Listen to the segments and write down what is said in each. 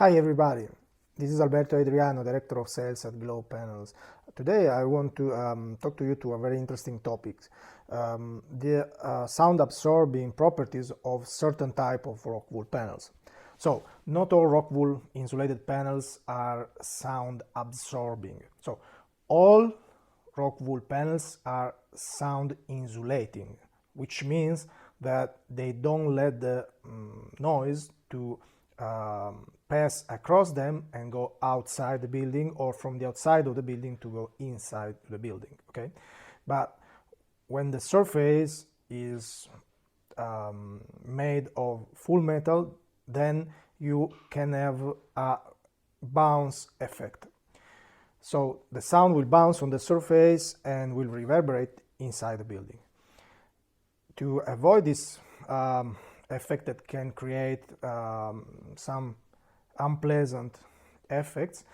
Hi everybody, this is Alberto Adriano, Director of Sales at Glow Panels. Today I want to talk to you to a very interesting topic, the sound absorbing properties of certain type of Rockwool panels. So not all Rockwool insulated panels are sound absorbing. So all Rockwool panels are sound insulating, which means that they don't let the noise to pass across them and go outside the building, or from the outside of the building to go inside the building. Okay, but when the surface is made of full metal, then you can have a bounce effect. So the sound will bounce on the surface and will reverberate inside the building. To avoid this effect that can create some unpleasant effects,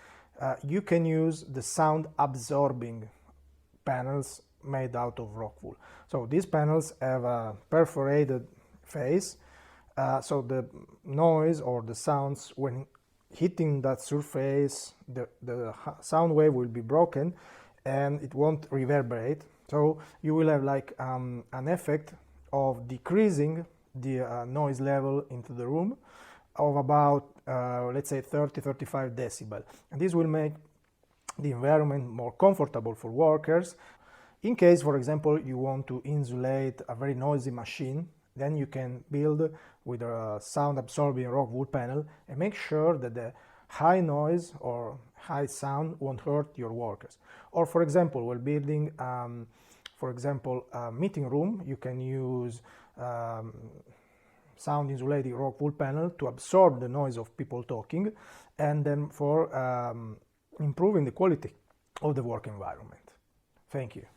you can use the sound absorbing panels made out of Rockwool. So these panels have a perforated face, so the noise or the sounds when hitting that surface, the sound wave will be broken and it won't reverberate. So you will have like an effect of decreasing the noise level into the room of about let's say 30-35 decibel, and this will make the environment more comfortable for workers. In case, for example, you want to insulate a very noisy machine, then you can build with a sound absorbing Rockwool panel and make sure that the high noise or high sound won't hurt your workers. Or for example, while building a meeting room, you can use sound insulating Rockwool panel to absorb the noise of people talking, and then for improving the quality of the work environment. Thank you.